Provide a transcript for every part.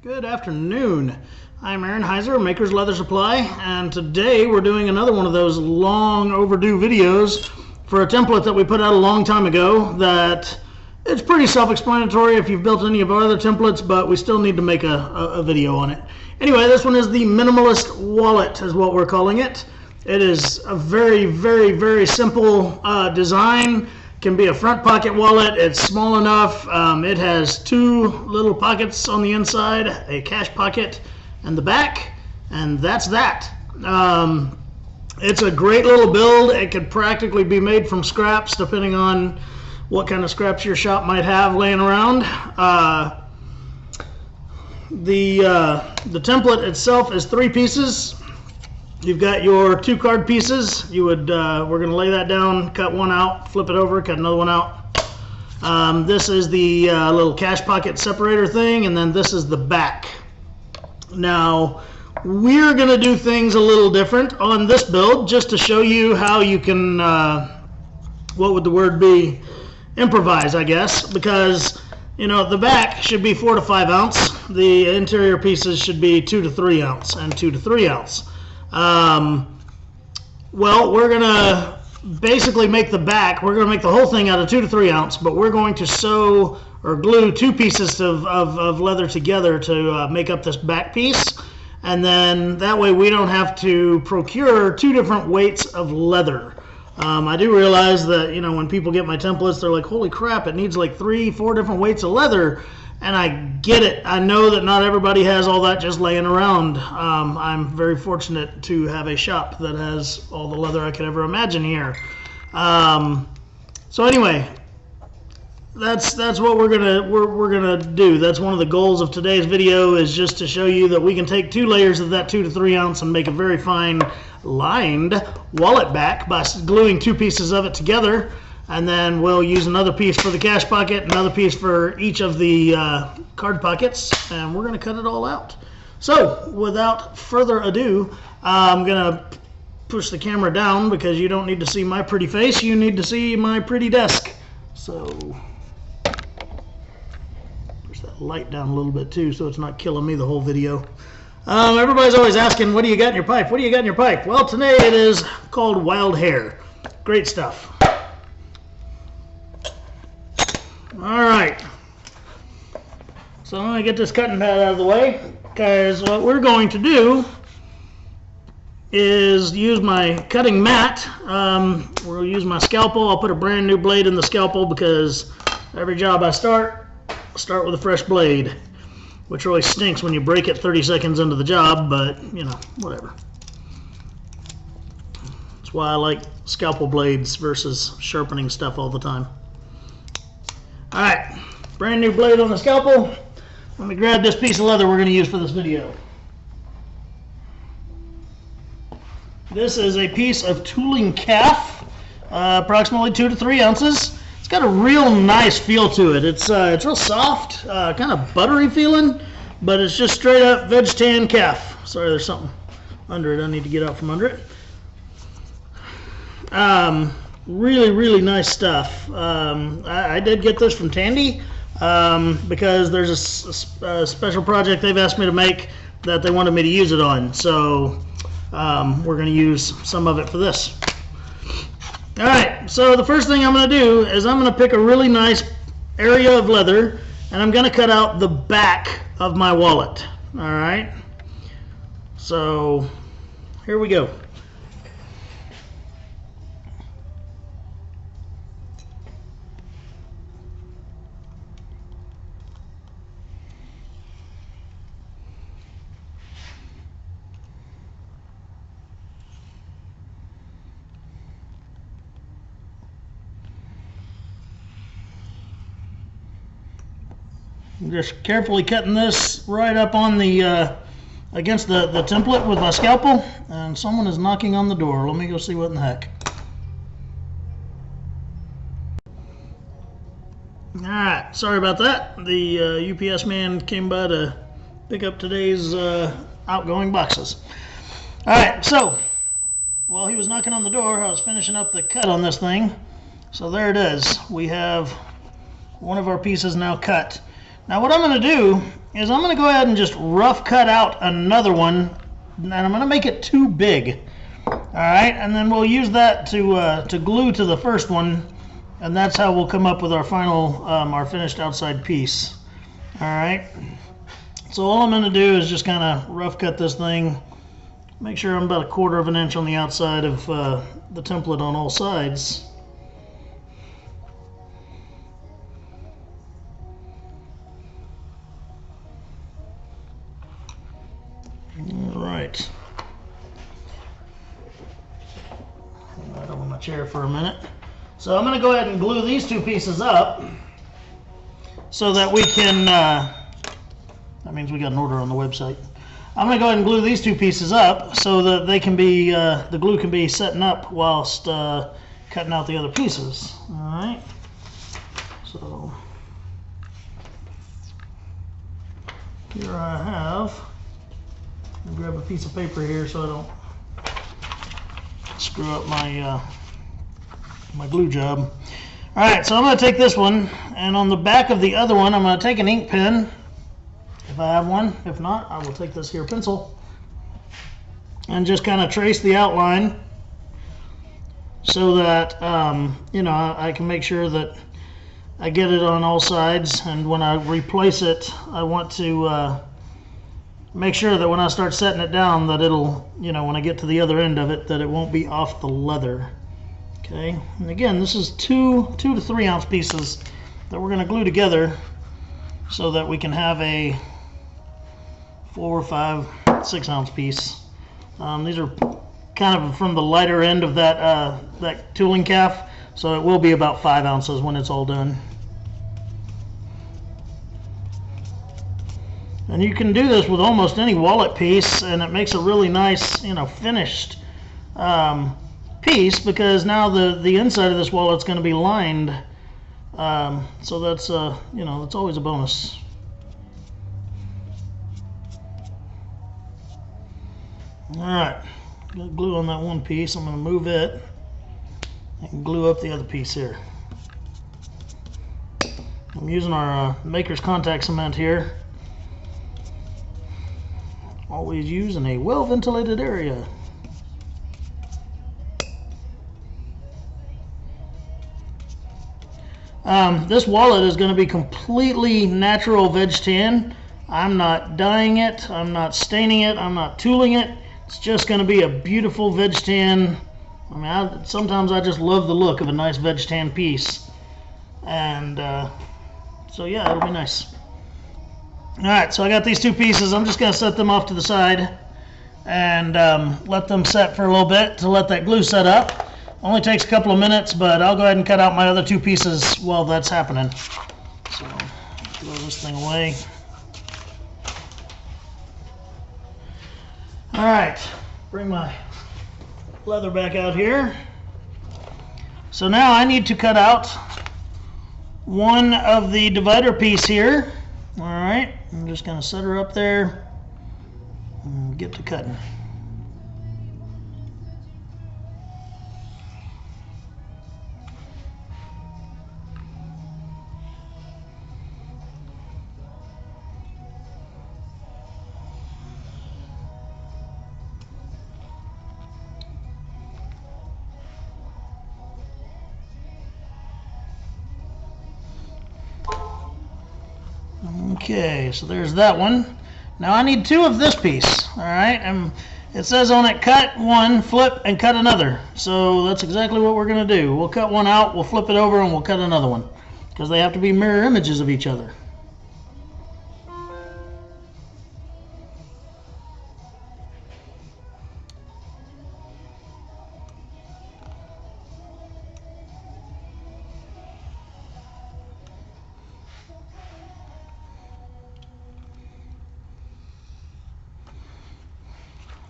Good afternoon. I'm Aaron Heiser, Maker's Leather Supply, and today we're doing another one of those long overdue videos for a template that we put out a long time ago that it's pretty self-explanatory if you've built any of our other templates, but we still need to make a video on it. Anyway, this one is the Minimalist Wallet is what we're calling it. It is a very simple design. Can be a front pocket wallet. It's small enough. It has two little pockets on the inside, a cash pocket and the back, and that's that. It's a great little build. It could practically be made from scraps depending on what kind of scraps your shop might have laying around. The template itself is 3 pieces. You've got your 2 card pieces. We're going to lay that down, cut one out, flip it over, cut another one out. This is the little cash pocket separator thing, and then this is the back. Now, we're going to do things a little different on this build just to show you how you can, what would the word be, improvise, I guess, because, you know, the back should be 4 to 5 ounce. The interior pieces should be 2 to 3 ounce and 2 to 3 ounce. Well, we're going to basically make the back, we're going to make the whole thing out of 2 to 3 ounce, but we're going to sew or glue 2 pieces of leather together to make up this back piece. And then that way we don't have to procure 2 different weights of leather. I do realize that, you know, when people get my templates, they're like, holy crap, it needs like 3-4 different weights of leather. And I get it. I know that not everybody has all that just laying around. I'm very fortunate to have a shop that has all the leather I could ever imagine here. So anyway, that's what we're gonna do. That's one of the goals of today's video, is just to show you that we can take 2 layers of that 2 to 3 ounce and make a very fine lined wallet back by gluing 2 pieces of it together. And then we'll use another piece for the cash pocket, another piece for each of the card pockets, and we're going to cut it all out. So, without further ado, I'm going to push the camera down because you don't need to see my pretty face, you need to see my pretty desk. So, push that light down a little bit too so it's not killing me the whole video. Everybody's always asking, what do you got in your pipe? What do you got in your pipe? Well, today it is called Wild Hair. Great stuff. Alright, so I'm going to get this cutting pad out of the way, because what we're going to do is use my cutting mat. We'll use my scalpel. I'll put a brand new blade in the scalpel because every job I start with a fresh blade, which really stinks when you break it 30 seconds into the job, but, you know, whatever. That's why I like scalpel blades versus sharpening stuff all the time. Alright, brand new blade on the scalpel. Let me grab this piece of leather we're going to use for this video. This is a piece of tooling calf, approximately 2 to 3 ounces. It's got a real nice feel to it. It's real soft, kind of buttery feeling, but it's just straight up Veg-Tan calf. Sorry, there's something under it I need to get out from under it. Really nice stuff. I did get this from Tandy because there's a special project they've asked me to make that they wanted me to use it on. So we're going to use some of it for this. Alright, so the first thing I'm going to do is I'm going to pick a really nice area of leather and I'm going to cut out the back of my wallet. Alright, so here we go. I'm just carefully cutting this right up on the against the template with my scalpel, and someone is knocking on the door. Let me go see what in the heck. Alright, sorry about that. The UPS man came by to pick up today's outgoing boxes. Alright, so while he was knocking on the door, I was finishing up the cut on this thing. So there it is. We have one of our pieces now cut. Now what I'm going to do is I'm going to go ahead and just rough cut out another one, and I'm going to make it too big. All right, and then we'll use that to glue to the first one, and that's how we'll come up with our final, our finished outside piece. All right, so all I'm going to do is just kind of rough cut this thing, make sure I'm about 1/4 of an inch on the outside of the template on all sides. All right. Right over my chair for a minute. So I'm going to go ahead and glue these two pieces up so that we can, that means we got an order on the website. I'm going to go ahead and glue these two pieces up so that they can be, the glue can be setting up whilst cutting out the other pieces. All right. So here I have, I'll grab a piece of paper here so I don't screw up my my glue job. All right, so I'm going to take this one, and on the back of the other one, I'm going to take an ink pen, if I have one. If not, I will take this here pencil and just kind of trace the outline so that you know, I can make sure that I get it on all sides, and when I replace it, I want to make sure that when I start setting it down that it'll, you know, when I get to the other end of it, that it won't be off the leather. Okay, and again, this is 2 to 3 ounce pieces that we're going to glue together so that we can have a 4, 5, 6 ounce piece. These are kind of from the lighter end of that that tooling calf, so it will be about 5 ounces when it's all done. And you can do this with almost any wallet piece, and it makes a really nice, you know, finished piece, because now the inside of this wallet's going to be lined. So that's you know, that's always a bonus. All right, got glue on that one piece. I'm going to move it and glue up the other piece here. I'm using our Maker's contact cement here. Always use in a well-ventilated area. This wallet is going to be completely natural Veg-Tan. I'm not dyeing it, I'm not staining it, I'm not tooling it. It's just going to be a beautiful Veg-Tan. I mean, sometimes I just love the look of a nice Veg-Tan piece. And so yeah, it'll be nice. Alright, so I got these two pieces. I'm just going to set them off to the side and let them set for a little bit to let that glue set up. Only takes a couple of minutes, but I'll go ahead and cut out my other two pieces while that's happening. So, throw this thing away. Alright, bring my leather back out here. So now I need to cut out one of the divider piece here. Alright, I'm just going to set her up there and get to cutting. Okay, so there's that one. Now I need two of this piece, all right? And it says on it, cut one, flip, and cut another. So that's exactly what we're going to do. We'll cut one out, we'll flip it over, and we'll cut another one, because they have to be mirror images of each other.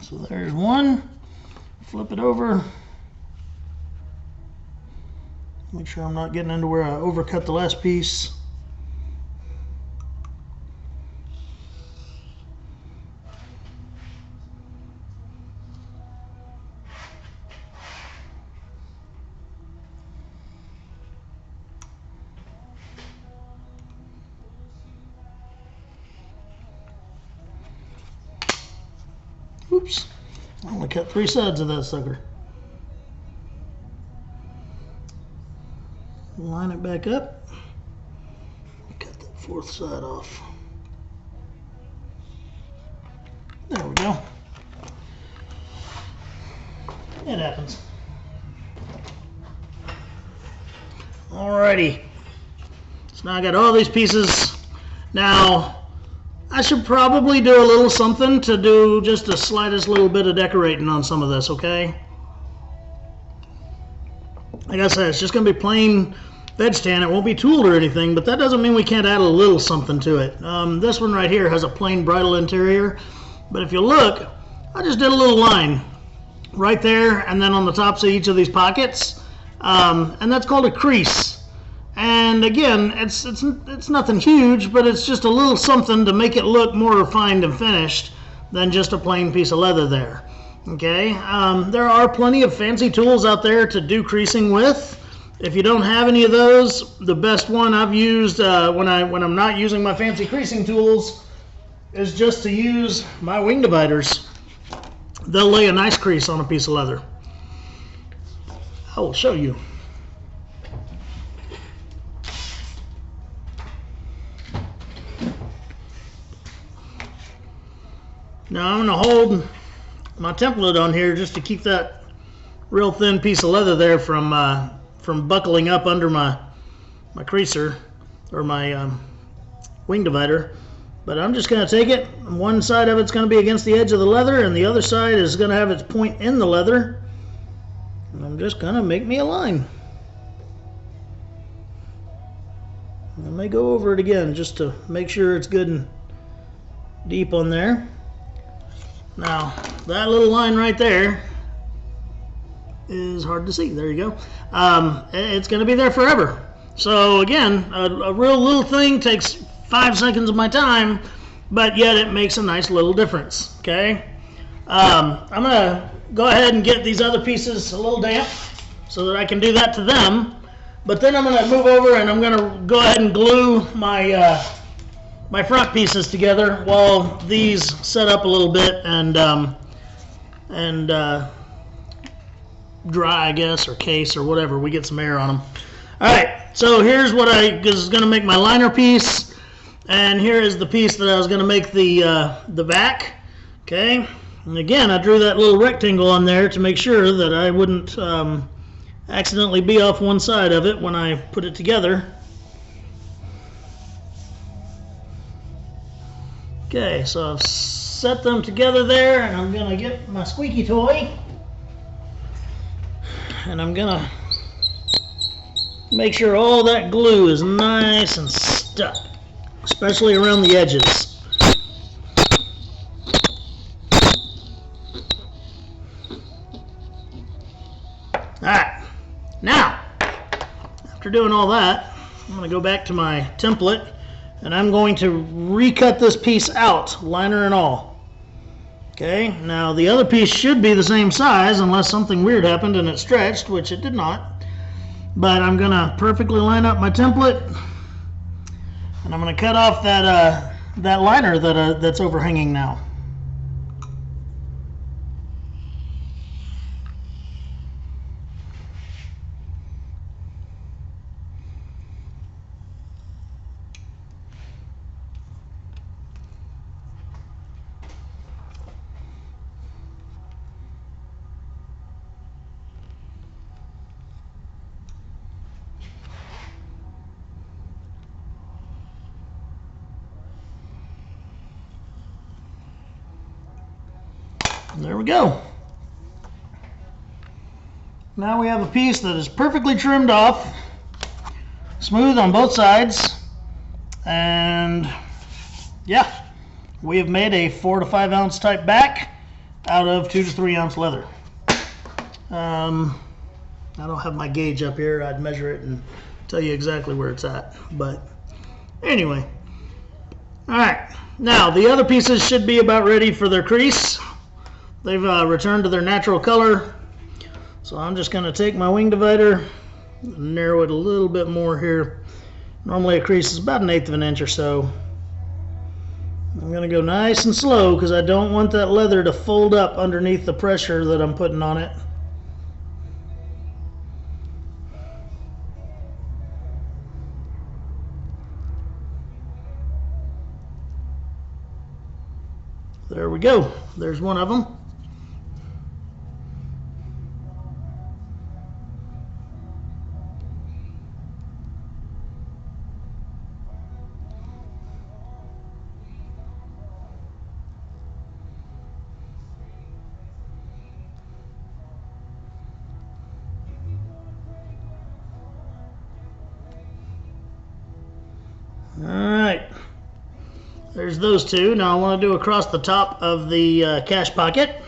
So there's one, flip it over, make sure I'm not getting into where I overcut the last piece. Oops. I only cut 3 sides of that sucker. Line it back up. Cut that 4th side off. There we go. It happens. Alrighty. So now I got all these pieces. Now, I should probably do a little something to do just the slightest little bit of decorating on some of this, okay? Like I said, it's just going to be plain Veg-Tan. It won't be tooled or anything, but that doesn't mean we can't add a little something to it. This one right here has a plain bridle interior, but if you look, I just did a little line right there and then on the tops of each of these pockets, and that's called a crease. And again, it's nothing huge, but it's just a little something to make it look more refined and finished than just a plain piece of leather there. Okay, there are plenty of fancy tools out there to do creasing with. If you don't have any of those, the best one I've used when I'm not using my fancy creasing tools is just to use my wing dividers. They'll lay a nice crease on a piece of leather. I will show you. Now I'm going to hold my template on here just to keep that real thin piece of leather there from buckling up under my creaser or my wing divider. But I'm just going to take it. One side of it's going to be against the edge of the leather, and the other side is going to have its point in the leather. And I'm just going to make me a line. I may go over it again just to make sure it's good and deep on there. Now, that little line right there is hard to see. There you go. It's going to be there forever. So again, a real little thing takes 5 seconds of my time, but yet it makes a nice little difference. Okay. I'm going to go ahead and get these other pieces a little damp so that I can do that to them. But then I'm going to move over and I'm going to go ahead and glue my my front pieces together while these set up a little bit and dry, I guess, or case or whatever. We get some air on them. All right, so here's what is going to make my liner piece, and here is the piece that I was going to make the back. Okay, and again, I drew that little rectangle on there to make sure that I wouldn't accidentally be off one side of it when I put it together. Okay, so I've set them together there, and I'm going to get my squeaky toy, and I'm going to make sure all that glue is nice and stuck, especially around the edges. Alright, now, after doing all that, I'm going to go back to my template, and I'm going to recut this piece out, liner and all. Okay, now the other piece should be the same size unless something weird happened and it stretched, which it did not. But I'm going to perfectly line up my template, and I'm going to cut off that liner that's overhanging now. There we go. Now we have a piece that is perfectly trimmed off, smooth on both sides, and yeah, we have made a 4 to 5 ounce type back out of 2 to 3 ounce leather. I don't have my gauge up here. I'd measure it and tell you exactly where it's at, but anyway. All right, now the other pieces should be about ready for their crease. They've returned to their natural color, so I'm just going to take my wing divider and narrow it a little bit more here. Normally a crease is about 1/8 of an inch or so. I'm going to go nice and slow because I don't want that leather to fold up underneath the pressure that I'm putting on it. There we go. There's one of them. Alright, there's those two. Now I want to do across the top of the cash pocket.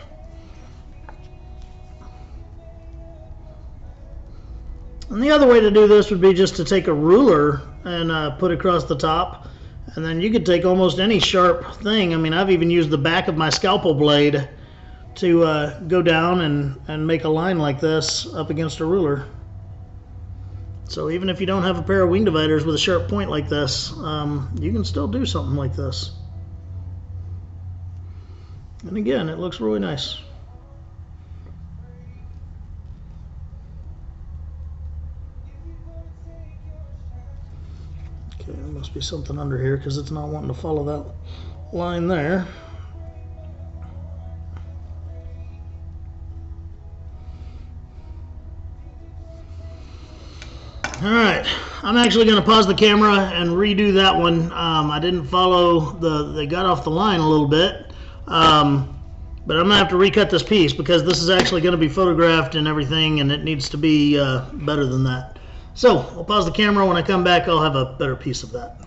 And the other way to do this would be just to take a ruler and put across the top. And then you could take almost any sharp thing. I mean, I've even used the back of my scalpel blade to go down and make a line like this up against a ruler. So even if you don't have a pair of wing dividers with a sharp point like this, you can still do something like this. And again, it looks really nice. Okay, there must be something under here because it's not wanting to follow that line there. Alright, I'm actually going to pause the camera and redo that one. I didn't follow they got off the line a little bit. But I'm going to have to recut this piece because this is actually going to be photographed and everything, and it needs to be better than that. So, I'll pause the camera. When I come back, I'll have a better piece of that.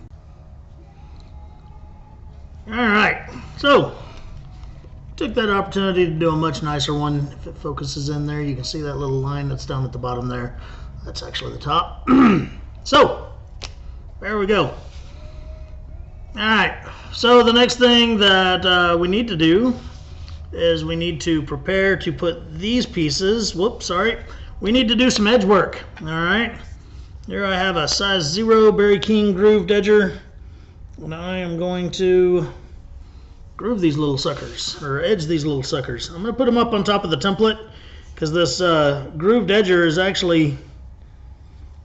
Alright, so took that opportunity to do a much nicer one. If it focuses in there, you can see that little line that's down at the bottom there. That's actually the top. So, there we go. Alright, so the next thing that we need to do is we need to prepare to put these pieces, we need to do some edge work. Alright, here I have a size 0 Berry King grooved edger, and I am going to groove these little suckers, or edge these little suckers. I'm going to put them up on top of the template because this grooved edger is actually,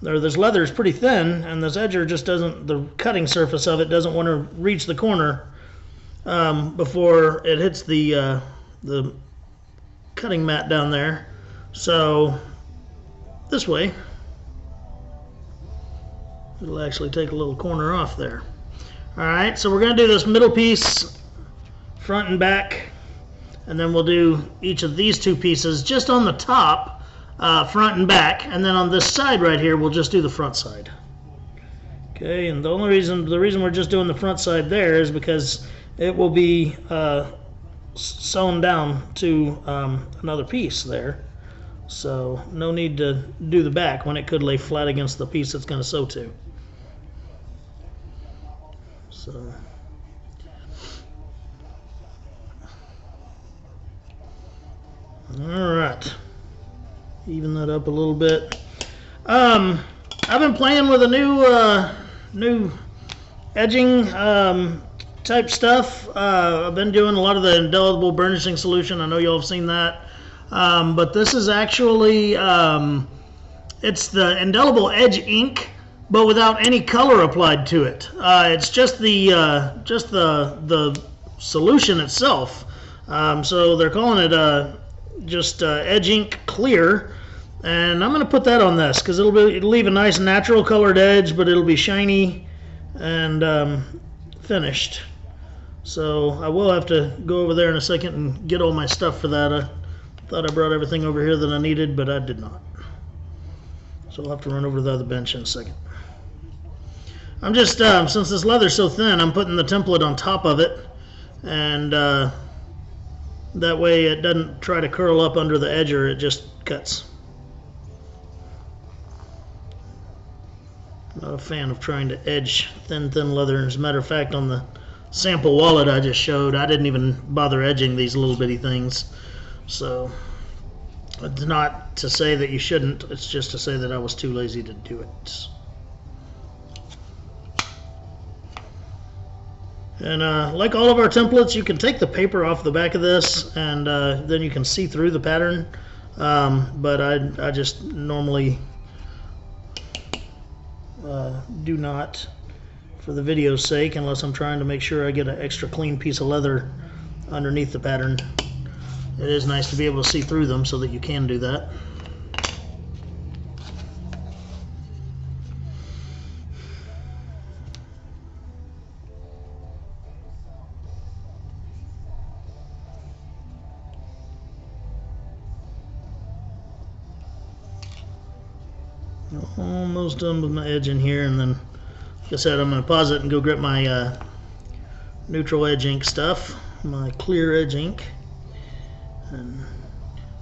this leather is pretty thin, and this edger just doesn't, the cutting surface of it doesn't want to reach the corner before it hits the cutting mat down there. So this way, it'll actually take a little corner off there. Alright, so we're going to do this middle piece, front and back, and then we'll do each of these two pieces just on the top, front and back, and then on this side right here we'll just do the front side. Okay, and the reason we're just doing the front side there is because it will be sewn down to another piece there, so no need to do the back when it could lay flat against the piece it's going to sew to. So alright, even that up a little bit. I've been playing with a new edging type stuff. I've been doing a lot of the indelible burnishing solution. I know y'all have seen that. But this is actually it's the indelible edge ink, but without any color applied to it. It's just the solution itself. So they're calling it just edge ink clear, and I'm going to put that on this because it'll leave a nice natural colored edge, but it'll be shiny and finished. So I will have to go over there in a second and get all my stuff for that. I thought I brought everything over here that I needed, but I did not. So I'll have to run over to the other bench in a second. I'm just, since this leather's so thin, I'm putting the template on top of it, and that way it doesn't try to curl up under the edger, it just cuts. Not a fan of trying to edge thin leather. As a matter of fact, on the sample wallet I just showed, I didn't even bother edging these little bitty things. So it's not to say that you shouldn't, it's just to say that I was too lazy to do it. And like all of our templates, you can take the paper off the back of this, and then you can see through the pattern. But I just normally do not, for the video's sake, unless I'm trying to make sure I get an extra clean piece of leather underneath the pattern. It is nice to be able to see through them so that you can do that. Almost done with my edge in here, and then, like I said, I'm going to pause it and go grab my neutral edge ink stuff, my clear edge ink. And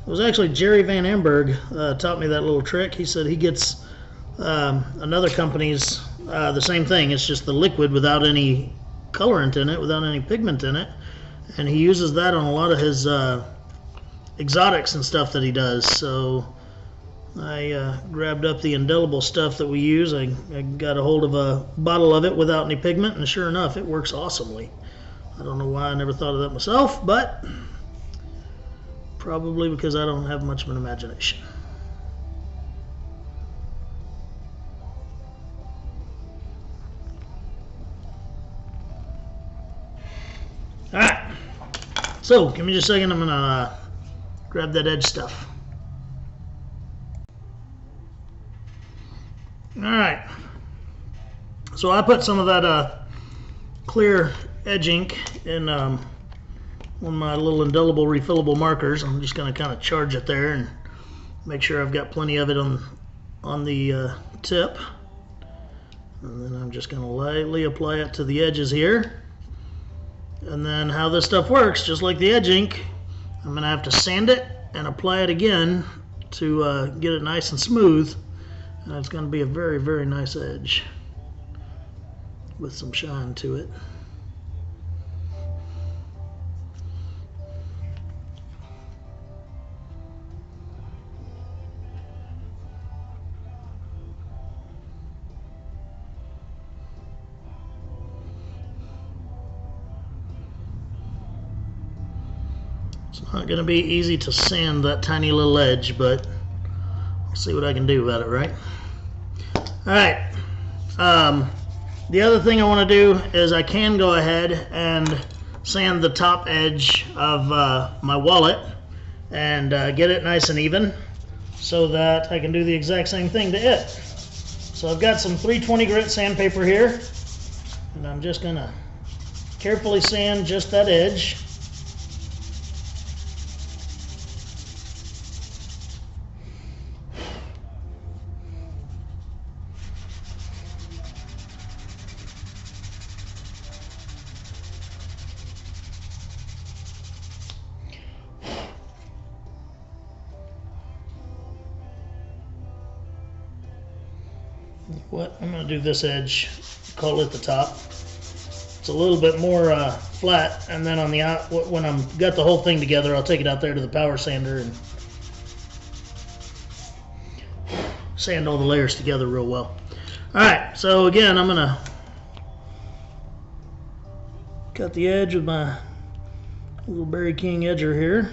it was actually Jerry Van Amberg taught me that little trick. He said he gets another company's the same thing. It's just the liquid without any colorant in it, without any pigment in it, and he uses that on a lot of his exotics and stuff that he does. So I grabbed up the indelible stuff that we use. I got a hold of a bottle of it without any pigment, and sure enough, it works awesomely. I don't know why I never thought of that myself, but probably because I don't have much of an imagination. Alright, so give me just a second. I'm going to grab that edge stuff. Alright, so I put some of that clear edge ink in one of my little indelible refillable markers. I'm just going to kind of charge it there and make sure I've got plenty of it on the tip. And then I'm just going to lightly apply it to the edges here. And then how this stuff works, just like the edge ink, I'm going to have to sand it and apply it again to get it nice and smooth. And it's going to be a very, very nice edge with some shine to it. It's not going to be easy to sand that tiny little edge, but I'll see what I can do about it, right? Alright, the other thing I want to do is I can go ahead and sand the top edge of my wallet and get it nice and even so that I can do the exact same thing to it. So I've got some 320 grit sandpaper here, and I'm just going to carefully sand just that edge. What I'm going to do this edge, call it the top. It's a little bit more flat, and then on the when I'm got the whole thing together, I'll take it out there to the power sander and sand all the layers together real well. All right, so again, I'm going to cut the edge with my little Berry King edger here.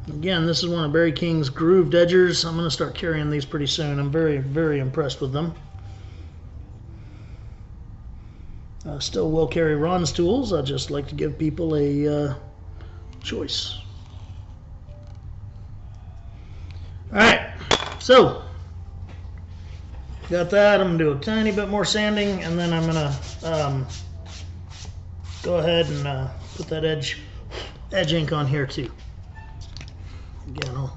Again, this is one of Berry King's grooved edgers. I'm going to start carrying these pretty soon. I'm very, very impressed with them. I still will carry Ron's tools. I just like to give people a choice. Alright, so got that. I'm going to do a tiny bit more sanding, and then I'm going to go ahead and put that edge ink on here too. Again, I'll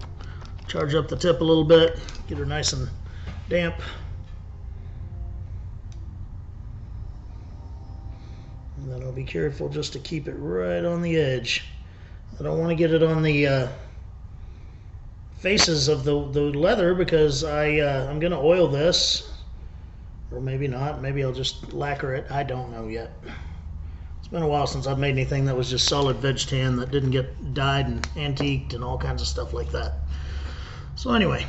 charge up the tip a little bit, get her nice and damp. And then I'll be careful just to keep it right on the edge. I don't want to get it on the faces of the leather because I'm going to oil this. Or maybe not. Maybe I'll just lacquer it. I don't know yet. It's been a while since I've made anything that was just solid Veg-Tan that didn't get dyed and antiqued and all kinds of stuff like that. So anyway,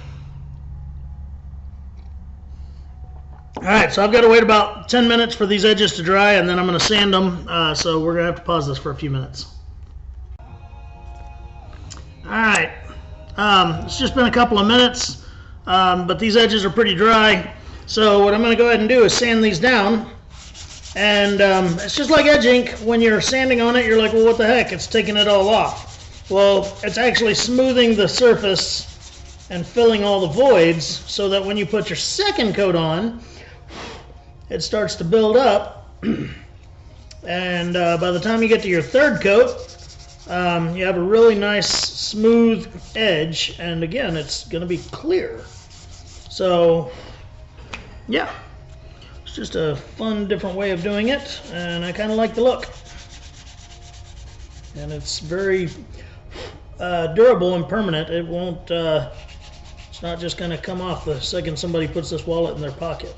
Alright, so I've got to wait about 10 minutes for these edges to dry, and then I'm going to sand them, so we're going to have to pause this for a few minutes. Alright, it's just been a couple of minutes, but these edges are pretty dry, so what I'm going to go ahead and do is sand these down. And it's just like edge ink. When you're sanding on it, you're like, well, what the heck? It's taking it all off. Well, it's actually smoothing the surface and filling all the voids so that when you put your second coat on, it starts to build up. And by the time you get to your third coat, you have a really nice smooth edge. And again, it's going to be clear. So, yeah. It's just a fun, different way of doing it, and I kind of like the look. And it's very durable and permanent. It won't, it's not just going to come off the second somebody puts this wallet in their pocket.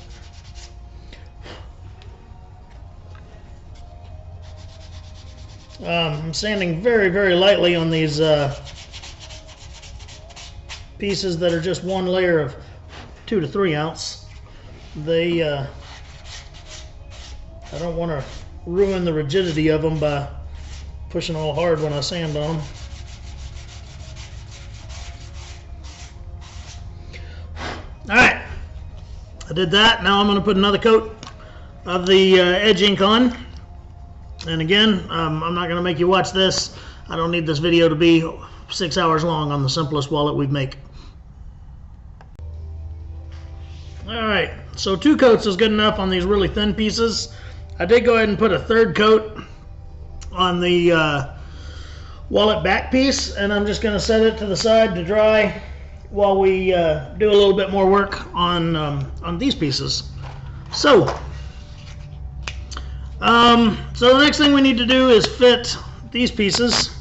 I'm sanding very, very lightly on these pieces that are just one layer of 2 to 3 ounce. They I don't want to ruin the rigidity of them by pushing all hard when I sand on them. Alright, I did that. Now I'm going to put another coat of the edge ink on. And again, I'm not going to make you watch this. I don't need this video to be 6 hours long on the simplest wallet we make. Alright, so 2 coats is good enough on these really thin pieces. I did go ahead and put a third coat on the wallet back piece, and I'm just going to set it to the side to dry while we do a little bit more work on these pieces. So the next thing we need to do is fit these pieces.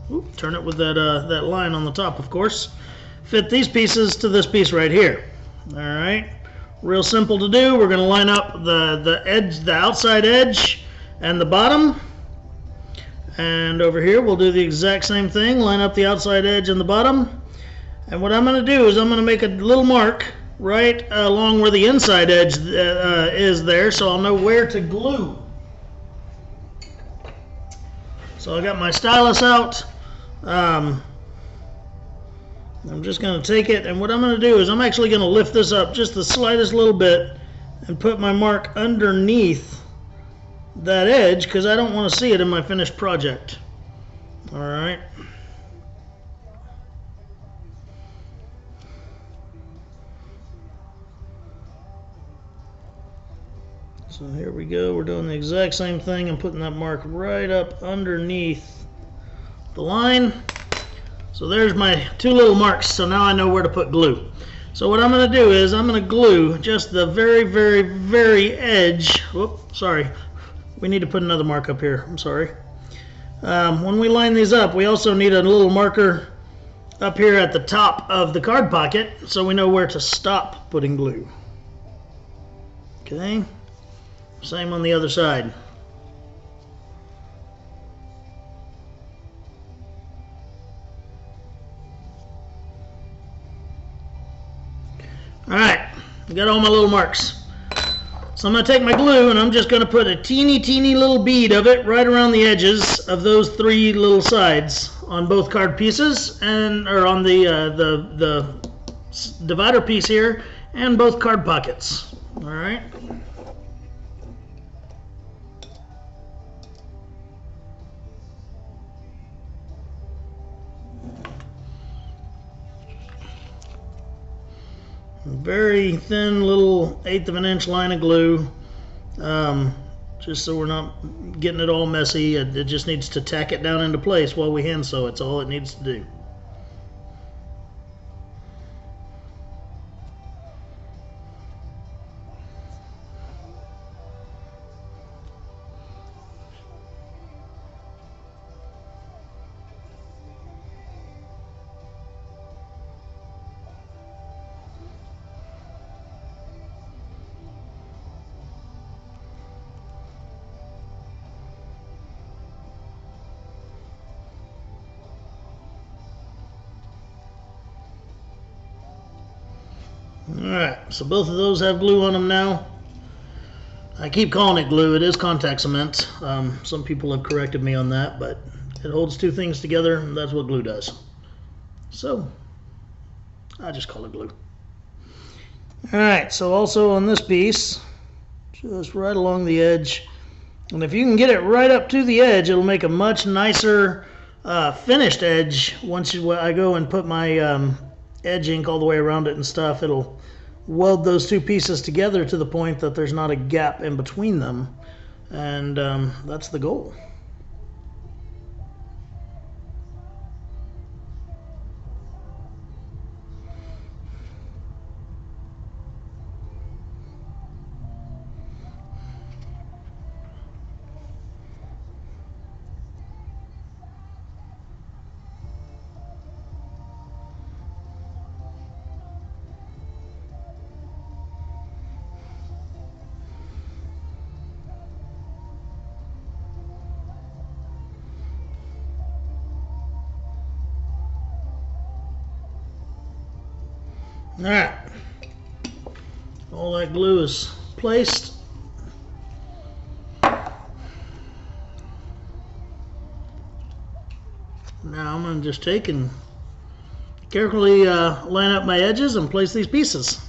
Oop, turn it with that line on the top, of course. Fit these pieces to this piece right here. All right. Real simple to do. We're going to line up the edge, the outside edge, and the bottom. And over here, we'll do the exact same thing. Line up the outside edge and the bottom. And what I'm going to do is I'm going to make a little mark right along where the inside edge is there, so I'll know where to glue. So I got my stylus out. I'm just going to take it, and what I'm going to do is I'm actually going to lift this up just the slightest little bit and put my mark underneath that edge because I don't want to see it in my finished project. Alright. So here we go. We're doing the exact same thing. I'm putting that mark right up underneath the line. So there's my 2 little marks, so now I know where to put glue. So what I'm going to do is I'm going to glue just the very, very, very edge. Whoop, sorry. We need to put another mark up here. I'm sorry. When we line these up, we also need a little marker up here at the top of the card pocket so we know where to stop putting glue. Okay. Same on the other side. Alright, I got all my little marks. So I'm going to take my glue and I'm just going to put a teeny little bead of it right around the edges of those 3 little sides on both card pieces, and or on the divider piece here and both card pockets. Alright. Very thin little 1/8 of an inch line of glue, just so we're not getting it all messy. It just needs to tack it down into place while we hand sew. It's all it needs to do. Alright, so both of those have glue on them now. I keep calling it glue, it is contact cement. Some people have corrected me on that, but it holds two things together, and that's what glue does. So, I just call it glue. Alright, so also on this piece, just right along the edge, and if you can get it right up to the edge, it'll make a much nicer finished edge. Once I go and put my edge ink all the way around it and stuff, it'll weld those two pieces together to the point that there's not a gap in between them, and that's the goal. Alright, all that glue is placed. Now I'm going to just take and carefully line up my edges and place these pieces.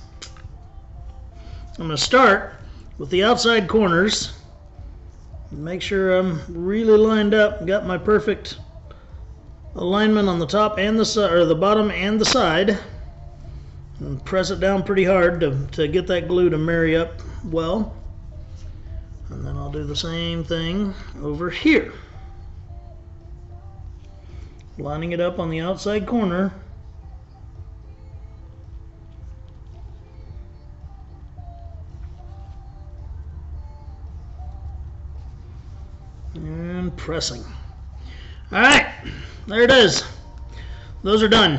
I'm going to start with the outside corners. Make sure I'm really lined up, got my perfect alignment on the top and the bottom and the side. And press it down pretty hard to get that glue to marry up well. And then I'll do the same thing over here. Lining it up on the outside corner. And pressing. Alright, there it is. Those are done.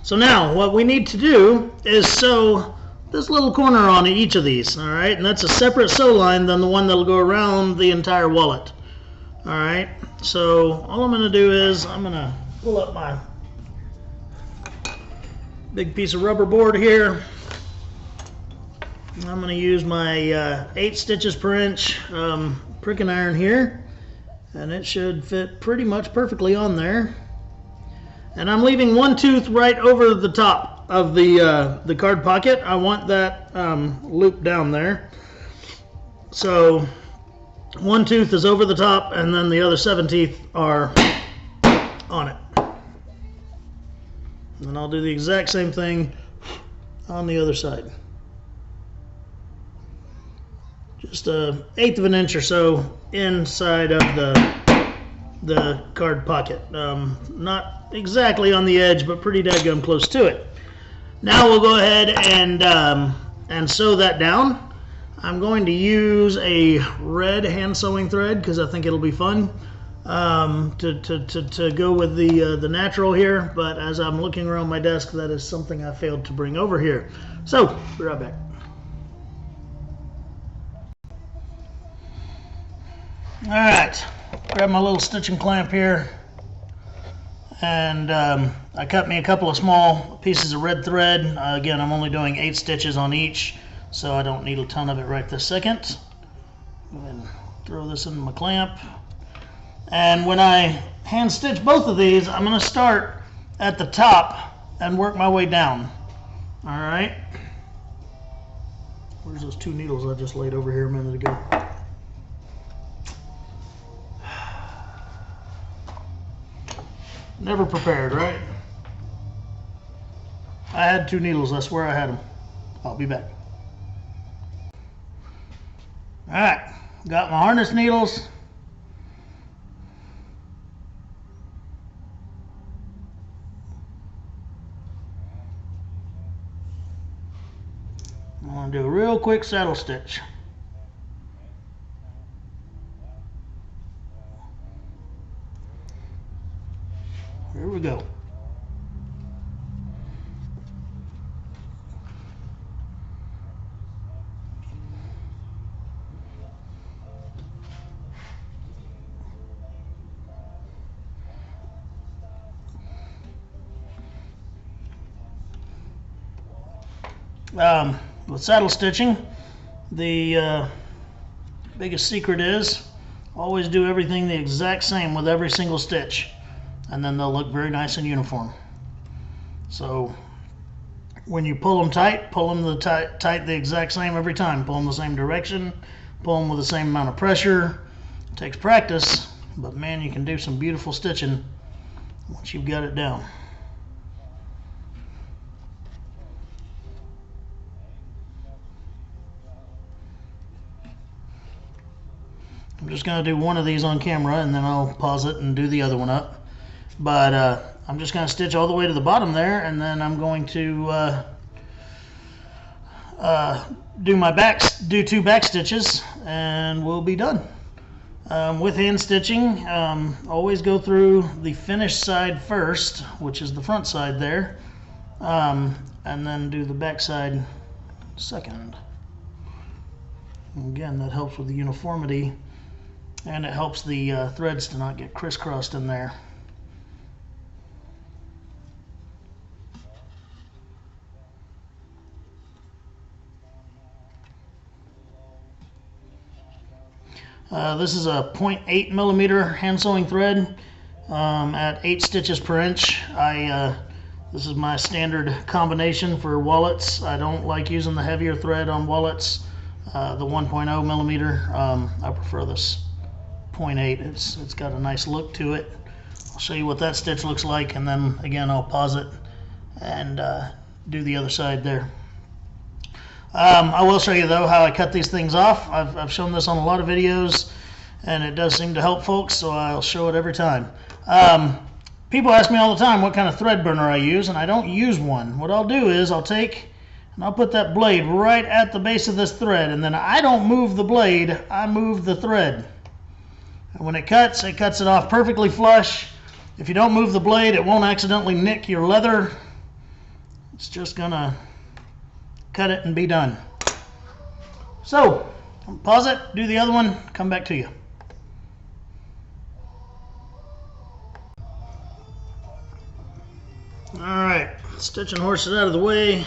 So now what we need to do is sew this little corner on each of these, all right? And that's a separate sew line than the one that'll go around the entire wallet. All right, so all I'm gonna do is I'm gonna pull up my big piece of rubber board here. I'm gonna use my 8 stitches per inch pricking iron here, and it should fit pretty much perfectly on there. And I'm leaving one tooth right over the top of the card pocket. I want that loop down there. So one tooth is over the top, and then the other 7 teeth are on it. And I'll do the exact same thing on the other side. Just an 1/8 of an inch or so inside of the card pocket. Not exactly on the edge, but pretty dadgum close to it. Now we'll go ahead and sew that down. I'm going to use a red hand sewing thread because I think it'll be fun to go with the natural here. But as I'm looking around my desk, that is something I failed to bring over here. So, be right back. All right, grab my little stitching clamp here, and I cut me a couple of small pieces of red thread. Again, I'm only doing 8 stitches on each, so I don't need a ton of it right this second. And throw this in my clamp. And when I hand stitch both of these, I'm going to start at the top and work my way down. All right. Where's those 2 needles I just laid over here a minute ago? Never prepared, right? I had 2 needles, I swear I had them. I'll be back. Alright, got my harness needles. I'm going to do a real quick saddle stitch. Here we go. With saddle stitching, the biggest secret is always do everything the exact same with every single stitch, and then they'll look very nice and uniform. So when you pull them tight the exact same every time. Pull them the same direction, pull them with the same amount of pressure. It takes practice, but man, you can do some beautiful stitching once you've got it down. I'm just going to do one of these on camera and then I'll pause it and do the other one up. But I'm just going to stitch all the way to the bottom there, and then I'm going to do 2 back stitches and we'll be done. With hand stitching, always go through the finished side first, which is the front side there, and then do the back side second. Again, that helps with the uniformity, and it helps the threads to not get crisscrossed in there. This is a 0.8 millimeter hand sewing thread at 8 stitches per inch. This is my standard combination for wallets. I don't like using the heavier thread on wallets, the 1.0 millimeter. I prefer this 0.8. It's got a nice look to it. I'll show you what that stitch looks like, and then again I'll pause it and do the other side there. I will show you though how I cut these things off. I've shown this on a lot of videos and it does seem to help folks, so I'll show it every time. People ask me all the time what kind of thread burner I use, and I don't use one. What I'll do is I'll take and I'll put that blade right at the base of this thread, and then I don't move the blade, I move the thread. And when it cuts it off perfectly flush. If you don't move the blade, it won't accidentally nick your leather. It's just gonna cut it and be done. So, pause it, do the other one, come back to you. Alright, stitching horses out of the way.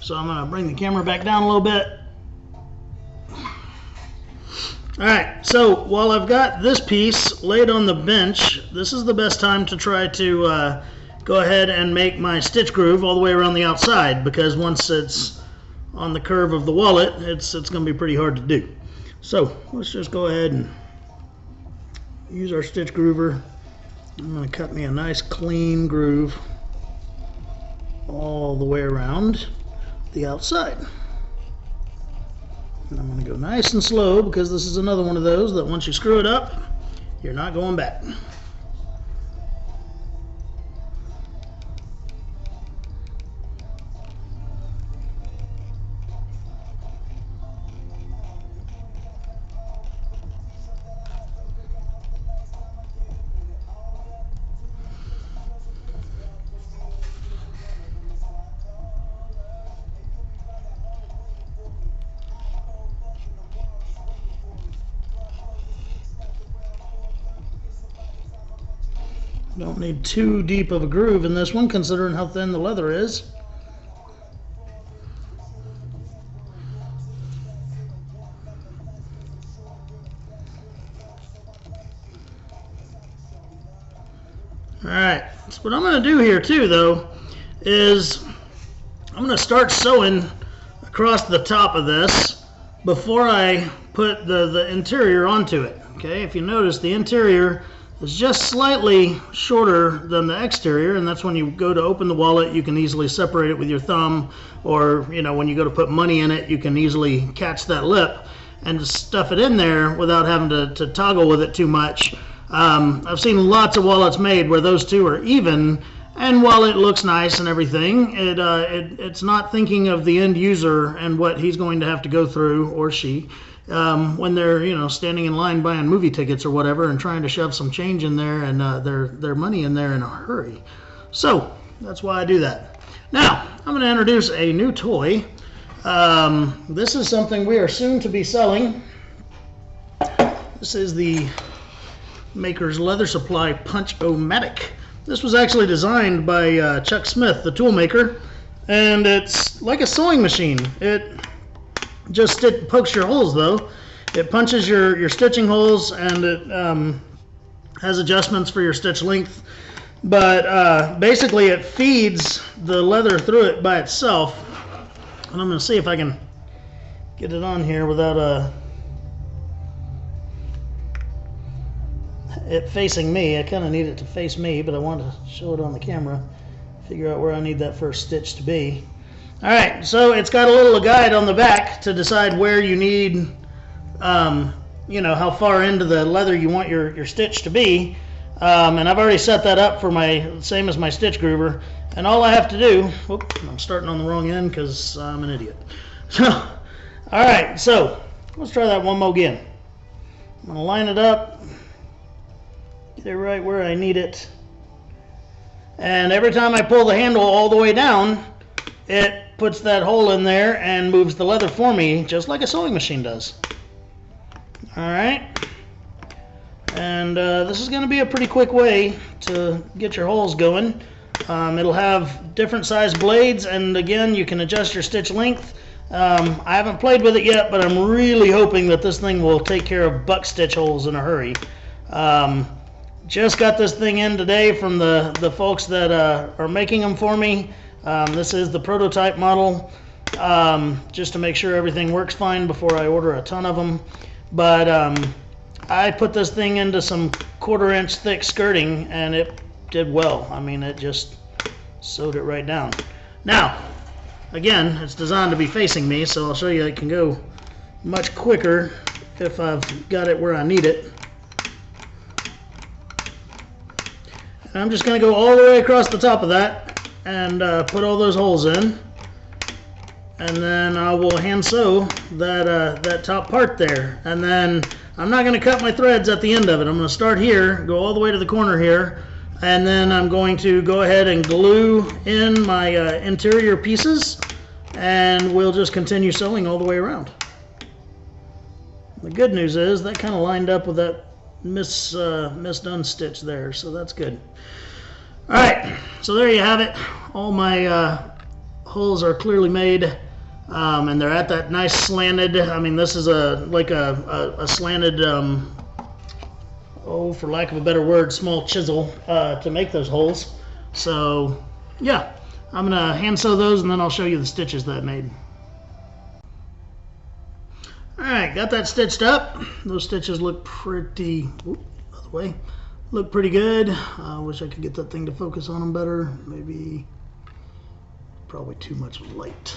So I'm going to bring the camera back down a little bit. Alright, so while I've got this piece laid on the bench, this is the best time to try to go ahead and make my stitch groove all the way around the outside, because once it's on the curve of the wallet, it's going to be pretty hard to do. So let's just go ahead and use our stitch groover. I'm going to cut me a nice clean groove all the way around the outside. And I'm going to go nice and slow, because this is another one of those that once you screw it up, you're not going back. Don't need too deep of a groove in this one, considering how thin the leather is. Alright, so what I'm going to do here too though is I'm going to start sewing across the top of this before I put the interior onto it. Okay, if you notice, the interior is just slightly shorter than the exterior, and that's when you go to open the wallet, you can easily separate it with your thumb, or when you go to put money in it, you can easily catch that lip and stuff it in there without having to toggle with it too much. I've seen lots of wallets made where those two are even, and while it looks nice and everything, it's not thinking of the end user and what he's going to have to go through, or she, when they're standing in line buying movie tickets or whatever and trying to shove some change in there and their money in there in a hurry. So that's why I do that. Now I'm going to introduce a new toy. This is something we are soon to be selling. This is the Maker's Leather Supply Punch-O-Matic. This was actually designed by Chuck Smith, the tool maker. and it's like a sewing machine. It just pokes your holes though. It punches your stitching holes, and it has adjustments for your stitch length. But basically it feeds the leather through it by itself. And I'm going to see if I can get it on here without it facing me. I kind of need it to face me, but I want to show it on the camera. Figure out where I need that first stitch to be. Alright, so it's got a little guide on the back to decide where you need, you know, how far into the leather you want your stitch to be. And I've already set that up for same as my stitch groover. And all I have to do, whoop, I'm starting on the wrong end because I'm an idiot. So, alright, so let's try that one more again. I'm going to line it up, get it right where I need it. And every time I pull the handle all the way down, it puts that hole in there and moves the leather for me, just like a sewing machine does. Alright. And this is going to be a pretty quick way to get your holes going. It'll have different size blades, and again, you can adjust your stitch length. I haven't played with it yet, but I'm really hoping that this thing will take care of buck stitch holes in a hurry. Just got this thing in today from the folks that are making them for me. This is the prototype model, just to make sure everything works fine before I order a ton of them. But I put this thing into some 1/4 inch thick skirting, and it did well. I mean, it just sewed it right down. Now, again, it's designed to be facing me, so I'll show you it can go much quicker if I've got it where I need it. And I'm just going to go all the way across the top of that and put all those holes in. And then I will hand sew that top part there. And then I'm not going to cut my threads at the end of it. I'm going to start here, go all the way to the corner here, and then I'm going to go ahead and glue in my interior pieces, and we'll just continue sewing all the way around. The good news is that kind of lined up with that misdone stitch there, so that's good. Alright, so there you have it. All my holes are clearly made. And they're at that nice slanted, I mean, this is like a slanted, oh, for lack of a better word, small chisel to make those holes. So, yeah, I'm going to hand sew those, and then I'll show you the stitches that I made. Alright, got that stitched up. Those stitches look pretty, other way, look pretty good. I wish I could get that thing to focus on them better. Maybe, probably too much light.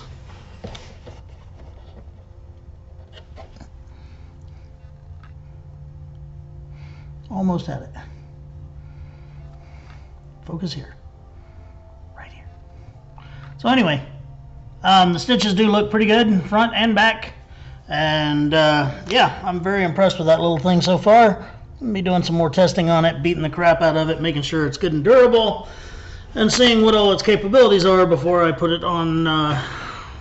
Almost had it. Focus here. Right here. So anyway, the stitches do look pretty good, front and back. And yeah, I'm very impressed with that little thing so far. I'll be doing some more testing on it, beating the crap out of it, making sure it's good and durable, and seeing what all its capabilities are before I put it on,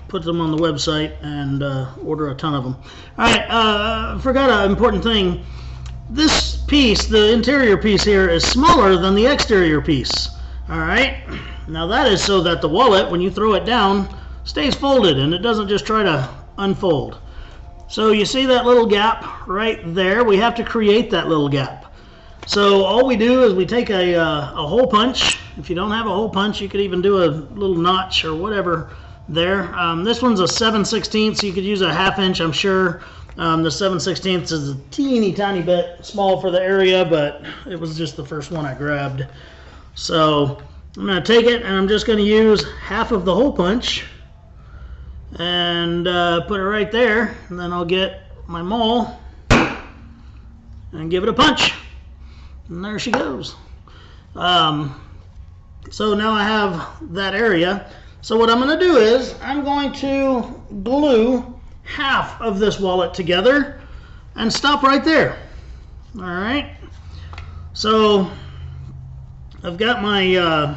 put them on the website and order a ton of them. Alright, forgot an important thing. This piece, the interior piece here, is smaller than the exterior piece. Alright, now that is so that the wallet, when you throw it down, stays folded and it doesn't just try to unfold. So you see that little gap right there? We have to create that little gap. So all we do is we take a hole punch. If you don't have a hole punch, you could even do a little notch or whatever there. This one's a 7/16, so you could use a 1/2 inch, I'm sure. The 7/16 is a teeny tiny bit small for the area, but it was just the first one I grabbed. So I'm going to take it, and I'm just going to use half of the hole punch and put it right there, and then I'll get my maul and give it a punch, and there she goes. So now I have that area. So what I'm going to do is I'm going to glue half of this wallet together and stop right there. Alright, so I've got my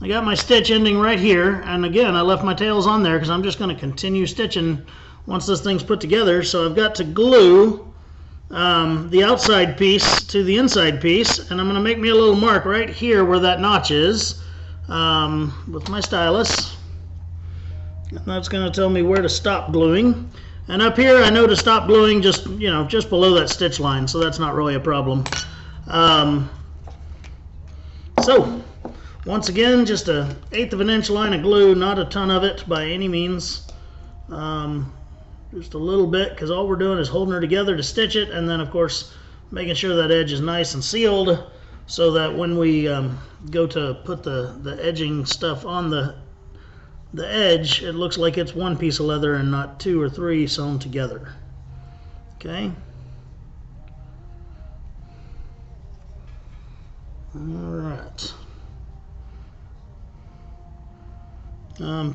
I got my stitch ending right here, and again I left my tails on there because I'm just going to continue stitching once this thing's put together. So I've got to glue the outside piece to the inside piece, and I'm going to make me a little mark right here where that notch is with my stylus. And that's going to tell me where to stop gluing. And up here I know to stop gluing just, you know, just below that stitch line, so that's not really a problem. So once again, just a 1/8 of an inch line of glue, not a ton of it by any means. Just a little bit, because all we're doing is holding her together to stitch it, and then of course making sure that edge is nice and sealed so that when we go to put the edging stuff on the edge, it looks like it's one piece of leather and not 2 or 3 sewn together. Okay. Alright.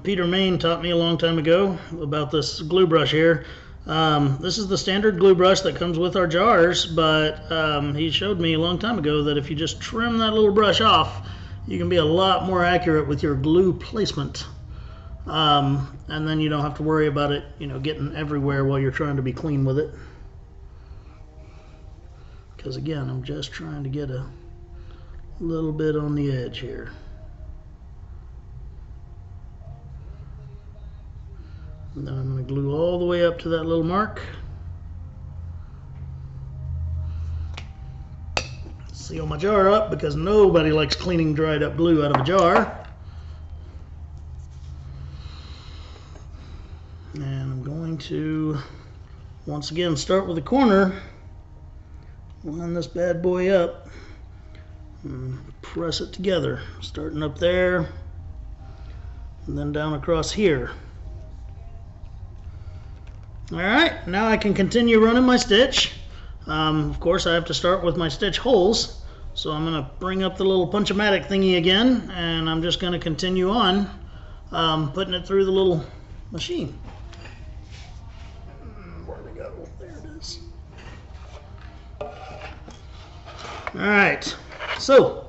Peter Main taught me a long time ago about this glue brush here. This is the standard glue brush that comes with our jars, but he showed me a long time ago that if you just trim that little brush off, you can be a lot more accurate with your glue placement. And then you don't have to worry about it, you know, getting everywhere while you're trying to be clean with it. Because again, I'm just trying to get a little bit on the edge here. And then I'm going to glue all the way up to that little mark. Seal my jar up because nobody likes cleaning dried up glue out of a jar. And I'm going to once again start with the corner, line this bad boy up, and press it together, starting up there and then down across here. Alright, now I can continue running my stitch. Of course I have to start with my stitch holes, so I'm going to bring up the little punch-o-matic thingy again, and I'm just going to continue on putting it through the little machine. Where'd it go? There it is. Alright, so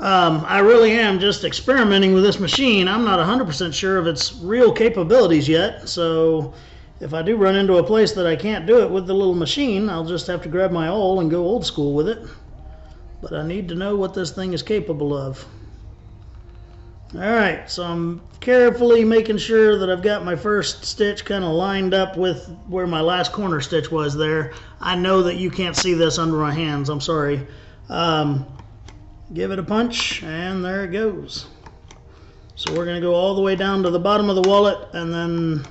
I really am just experimenting with this machine. I'm not 100% sure of its real capabilities yet, so if I do run into a place that I can't do it with the little machine, I'll just have to grab my awl and go old school with it. But I need to know what this thing is capable of. Alright, so I'm carefully making sure that I've got my first stitch kind of lined up with where my last corner stitch was there. I know that you can't see this under my hands, I'm sorry. Give it a punch, and there it goes. So we're going to go all the way down to the bottom of the wallet and then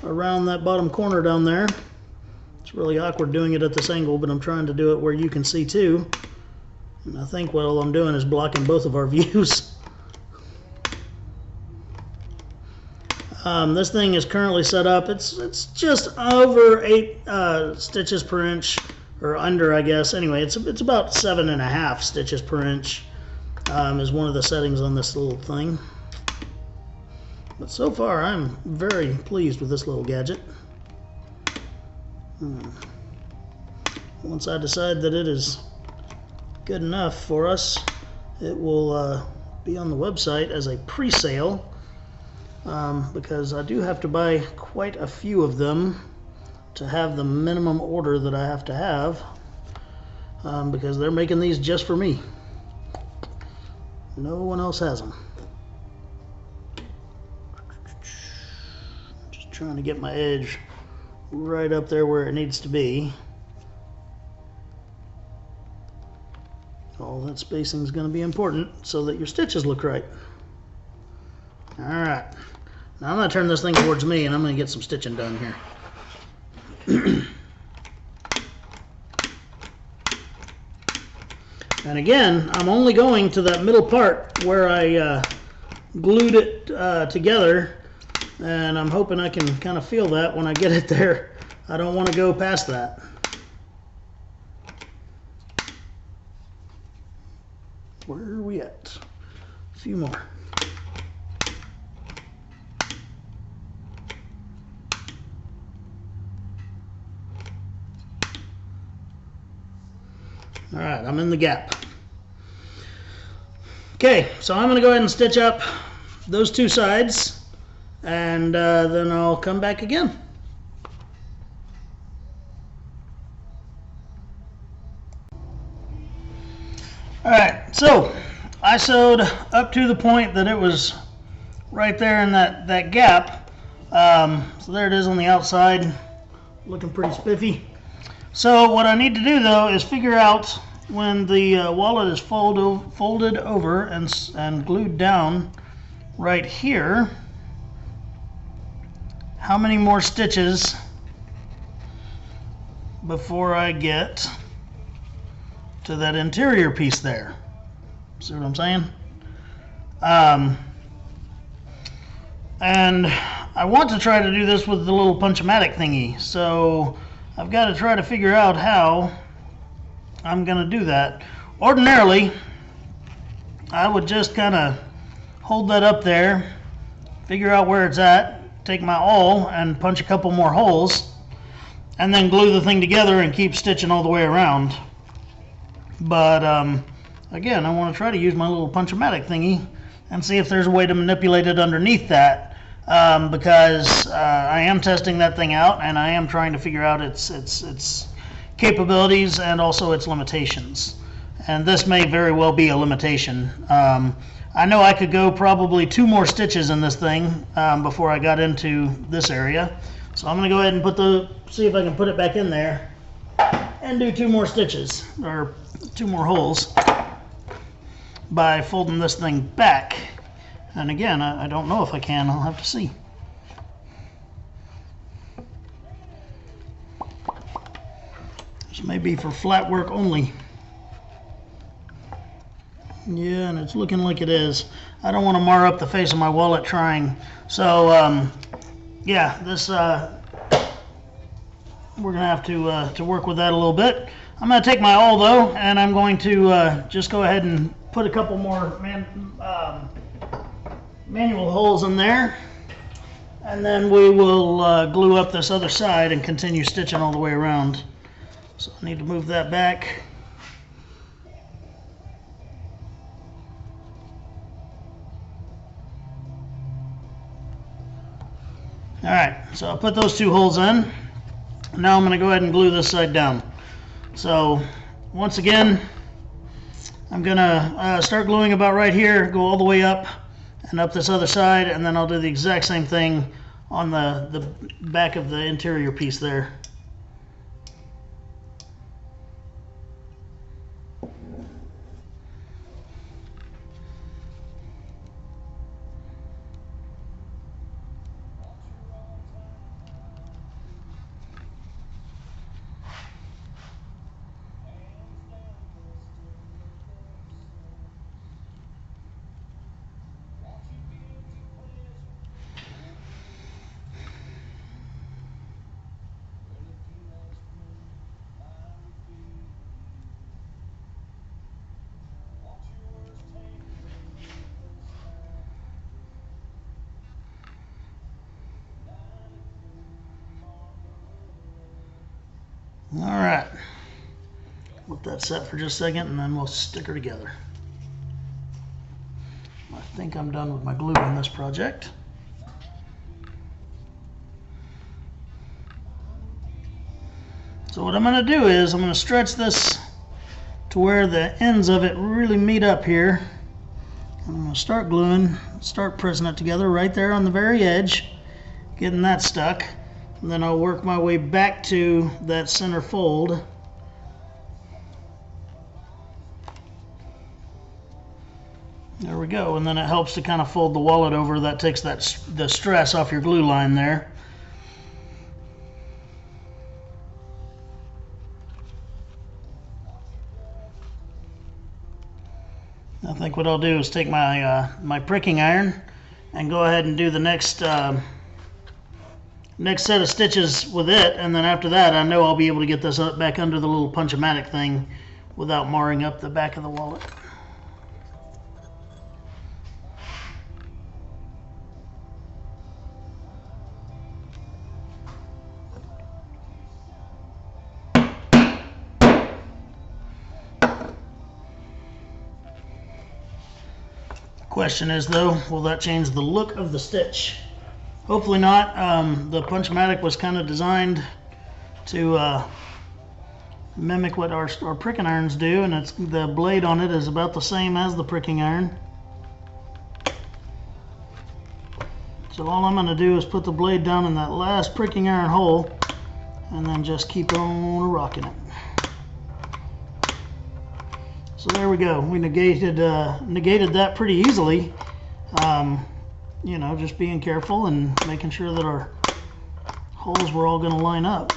around that bottom corner down there. It's really awkward doing it at this angle, but I'm trying to do it where you can see too. And I think what all I'm doing is blocking both of our views. This thing is currently set up. It's just over 8 stitches per inch. Or under, I guess. Anyway, it's about 7.5 stitches per inch is one of the settings on this little thing. But so far, I'm very pleased with this little gadget. Once I decide that it is good enough for us, it will be on the website as a pre-sale because I do have to buy quite a few of them to have the minimum order that I have to have because they're making these just for me. No one else has them. Just trying to get my edge right up there where it needs to be. All that spacing is going to be important so that your stitches look right. Alright, now I'm going to turn this thing towards me and I'm going to get some stitching done here. And again, I'm only going to that middle part where I glued it together, and I'm hoping I can kind of feel that when I get it there. I don't want to go past that. Where are we at? A few more. All right, I'm in the gap. Okay, so I'm going to go ahead and stitch up those 2 sides, and then I'll come back again. So I sewed up to the point that it was right there in that gap. So there it is on the outside, looking pretty spiffy. So what I need to do though is figure out when the wallet is folded over and glued down right here, how many more stitches before I get to that interior piece there. See what I'm saying? And I want to try to do this with the little punch-o-matic thingy, so I've got to try to figure out how I'm going to do that. Ordinarily, I would just kind of hold that up there, figure out where it's at, take my awl and punch a couple more holes, and then glue the thing together and keep stitching all the way around. But again, I want to try to use my little punch-o-matic thingy and see if there's a way to manipulate it underneath that, because I am testing that thing out and I am trying to figure out its capabilities and also its limitations. And this may very well be a limitation. I know I could go probably 2 more stitches in this thing before I got into this area. So I'm going to go ahead and see if I can put it back in there and do 2 more stitches, or 2 more holes, by folding this thing back. And again, I don't know if I can. I'll have to see. This may be for flat work only. Yeah, and it's looking like it is. I don't want to mar up the face of my wallet trying. So, yeah, this we're gonna have to work with that a little bit. I'm gonna take my awl though, and I'm going to just go ahead and put a couple more manual holes in there, and then we will glue up this other side and continue stitching all the way around. So I need to move that back. Alright, so I'll put those 2 holes in. Now I'm going to go ahead and glue this side down. So once again, I'm going to start gluing about right here, go all the way up and up this other side, and then I'll do the exact same thing on the back of the interior piece there. Alright, let that set for just a second and then we'll stick her together. I think I'm done with my glue on this project. So what I'm going to do is I'm going to stretch this to where the ends of it really meet up here. I'm going to start gluing, start pressing it together right there on the very edge, getting that stuck. And then I'll work my way back to that center fold. There we go, and then it helps to kind of fold the wallet over. That takes the stress off your glue line there. I think what I'll do is take my my pricking iron and go ahead and do the next set of stitches with it, and then after that I know I'll be able to get this up back under the little punch-o-matic thing without marring up the back of the wallet. Question is though, will that change the look of the stitch? Hopefully not. The punch-o-matic was kind of designed to mimic what our pricking irons do, and it's the blade on it is about the same as the pricking iron. So all I'm going to do is put the blade down in that last pricking iron hole and then just keep on rocking it. So there we go. We negated that pretty easily. You know, just being careful and making sure that our holes were all going to line up.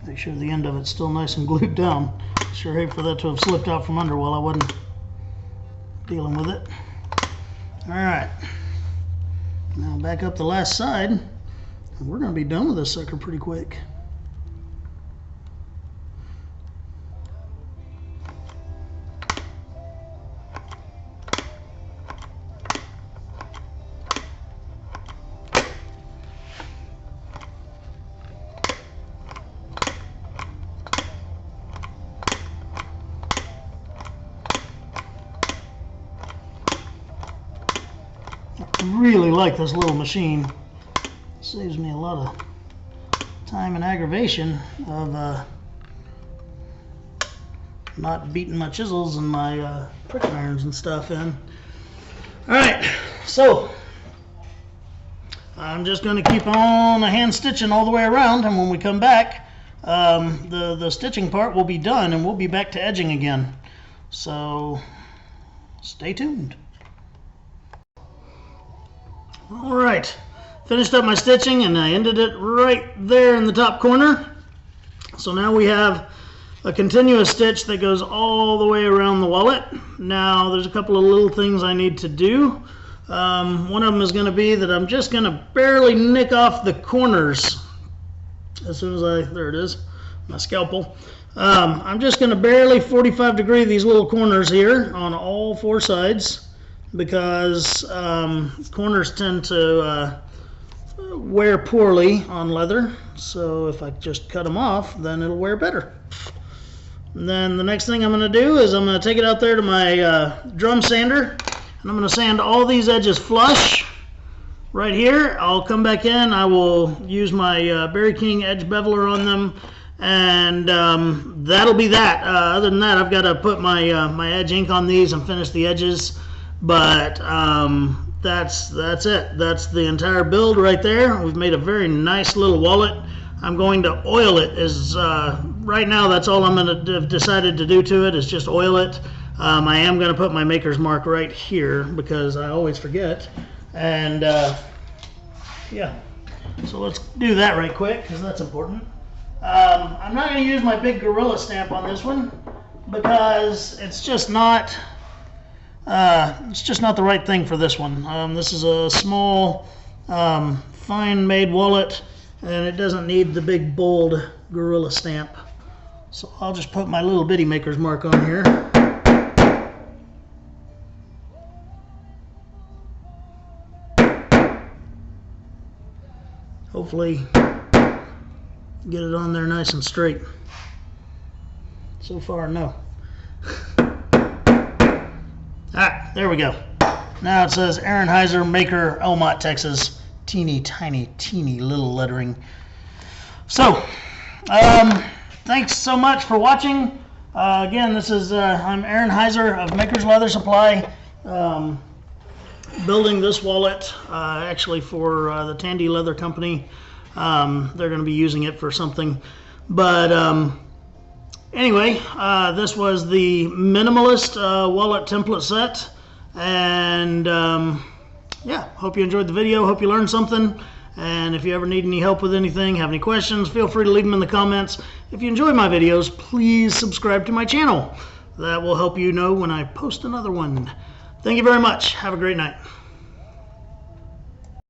Make sure the end of it's still nice and glued down. Sure hate for that to have slipped out from under while I wasn't dealing with it. Alright, now back up the last side, and we're going to be done with this sucker pretty quick. I really like this little machine. It saves me a lot of time and aggravation of not beating my chisels and my pricking irons and stuff in. Alright, so I'm just going to keep on hand stitching all the way around, and when we come back, the stitching part will be done and we'll be back to edging again. So stay tuned. Alright, finished up my stitching and I ended it right there in the top corner. So now we have a continuous stitch that goes all the way around the wallet. Now there's a couple of little things I need to do. One of them is going to be that I'm just going to barely nick off the corners. As soon as there it is, my scalpel. I'm just going to barely 45 degree these little corners here on all four sides, because corners tend to wear poorly on leather. So if I just cut them off, then it'll wear better. And then the next thing I'm going to do is I'm going to take it out there to my drum sander, and I'm going to sand all these edges flush right here. I'll come back in, I will use my Berry King edge beveler on them, and that'll be that. Other than that, I've got to put my my edge ink on these and finish the edges. But that's it. That's the entire build right there. We've made a very nice little wallet. I'm going to oil it. Right now that's all I'm going to have decided to do to it, is just oil it. I am going to put my maker's mark right here because I always forget. And yeah, so let's do that right quick because that's important. I'm not going to use my big gorilla stamp on this one because it's just not the right thing for this one. This is a small, fine made wallet, and it doesn't need the big bold gorilla stamp. So I'll just put my little bitty maker's mark on here. Hopefully get it on there nice and straight. So far, no. Alright, there we go. Now it says Aaron Heiser, Maker, Elmont, Texas. Teeny tiny little lettering. So thanks so much for watching. Again, this is I'm Aaron Heiser of Maker's Leather Supply, building this wallet actually for the Tandy Leather Company. They're going to be using it for something, but anyway, this was the Minimalist Wallet template set, and yeah, hope you enjoyed the video, hope you learned something, and if you ever need any help with anything, have any questions, feel free to leave them in the comments. If you enjoy my videos, please subscribe to my channel. That will help you know when I post another one. Thank you very much. Have a great night.